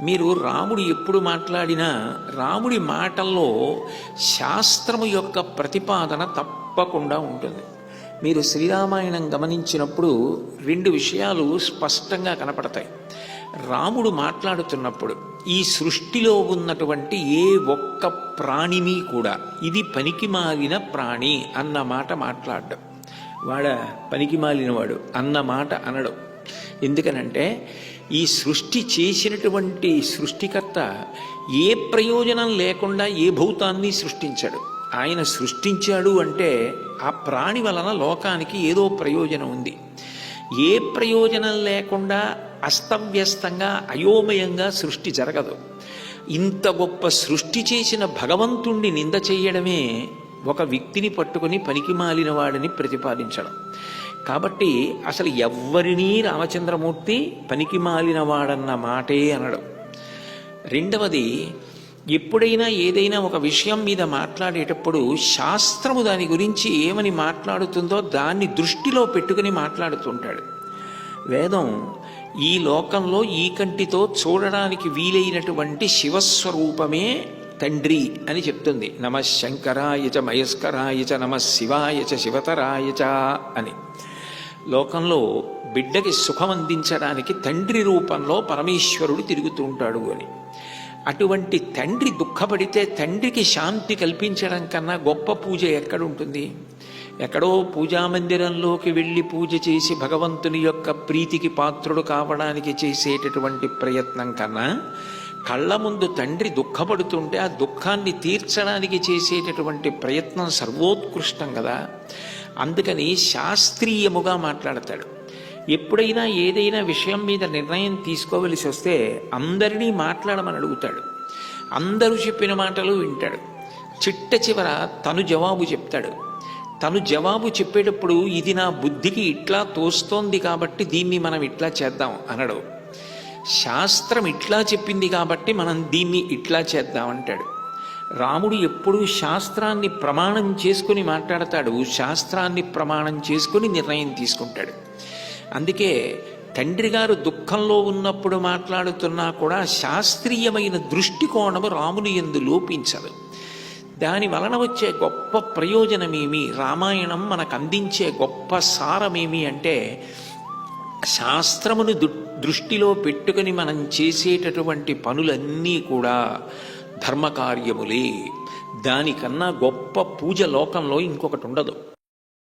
మీరు రాముడు ఎప్పుడు మాట్లాడినా రాముడి మాటల్లో శాస్త్రము యొక్క ప్రతిపాదన తప్పకుండా ఉంటుంది. మీరు శ్రీరామాయణం గమనించినప్పుడు రెండు విషయాలు స్పష్టంగా కనపడతాయి. రాముడు మాట్లాడుతున్నప్పుడు ఈ సృష్టిలో ఉన్నటువంటి ఏ ఒక్క ప్రాణిని కూడా ఇది పనికిమాలిన ప్రాణి అన్న మాట మాట్లాడడం, వాడ పనికిమాలినవాడు అన్న మాట అనడం. ఎందుకనంటే ఈ సృష్టి చేసినటువంటి సృష్టికర్త ఏ ప్రయోజనం లేకుండా ఏ భూతాన్ని సృష్టించాడు. ఆయన సృష్టించాడు అంటే ఆ ప్రాణి వలన లోకానికి ఏదో ప్రయోజనం ఉంది. ఏ ప్రయోజనం లేకుండా అస్తవ్యస్తంగా అయోమయంగా సృష్టి జరగదు. ఇంత గొప్ప సృష్టి చేసిన భగవంతుణ్ణి నింద చెయ్యడమే ఒక వ్యక్తిని పట్టుకుని పనికిమాలిన వాడిని ప్రతిపాదించడం. కాబట్టి అసలు ఎవ్వరినీ రామచంద్రమూర్తి పనికిమాలిన వాడన్న మాటే అనడం. రెండవది, ఎప్పుడైనా ఏదైనా ఒక విషయం మీద మాట్లాడేటప్పుడు శాస్త్రము దాని గురించి ఏమని మాట్లాడుతుందో దాన్ని దృష్టిలో పెట్టుకుని మాట్లాడుతుంటాడు. వేదం ఈ లోకంలో ఈ కంటితో చూడడానికి వీలైనటువంటి శివస్వరూపమే తండ్రి అని చెప్తుంది. నమ శంకరాయచ మయస్కరాయచ నమ శివాయచ శివతరాయచ అని. లోకంలో బిడ్డకి సుఖం అందించడానికి తండ్రి రూపంలో పరమేశ్వరుడు తిరుగుతూ ఉంటాడు అని. అటువంటి తండ్రి దుఃఖపడితే తండ్రికి శాంతి కల్పించడం కన్నా గొప్ప పూజ ఎక్కడుంటుంది? ఎక్కడో పూజామందిరంలోకి వెళ్ళి పూజ చేసి భగవంతుని యొక్క ప్రీతికి పాత్రుడు కావడానికి చేసేటటువంటి ప్రయత్నం కన్నా కళ్ళ ముందు తండ్రి దుఃఖపడుతుంటే ఆ దుఃఖాన్ని తీర్చడానికి చేసేటటువంటి ప్రయత్నం సర్వోత్కృష్టం కదా. అందుకని శాస్త్రీయముగా మాట్లాడతాడు. ఎప్పుడైనా ఏదైనా విషయం మీద నిర్ణయం తీసుకోవలసి వస్తే అందరినీ మాట్లాడమని అడుగుతాడు. అందరూ చెప్పిన మాటలు వింటాడు. చిట్ట చివర తను జవాబు చెప్తాడు. తను జవాబు చెప్పేటప్పుడు ఇది నా బుద్ధికి ఇట్లా తోస్తోంది కాబట్టి దీన్ని మనం ఇట్లా చేద్దాం అనడు. శాస్త్రం ఇట్లా చెప్పింది కాబట్టి మనం దీన్ని ఇట్లా చేద్దాం అంటాడు. రాముడు ఎప్పుడూ శాస్త్రాన్ని ప్రమాణం చేసుకుని మాట్లాడతాడు. శాస్త్రాన్ని ప్రమాణం చేసుకుని నిర్ణయం తీసుకుంటాడు. అందుకే తండ్రి గారు దుఃఖంలో ఉన్నప్పుడు మాట్లాడుతున్నా కూడా శాస్త్రీయమైన దృష్టికోణము రాముని యందు లోపించదు. దాని వలన వచ్చే గొప్ప ప్రయోజనమేమి, రామాయణం మనకు అందించే గొప్ప సారమేమి అంటే శాస్త్రమును దృష్టిలో పెట్టుకుని మనం చేసేటటువంటి పనులన్నీ కూడా ధర్మకార్యములే. దానికన్నా గొప్ప పూజ లోకంలో ఇంకొకటి ఉండదు.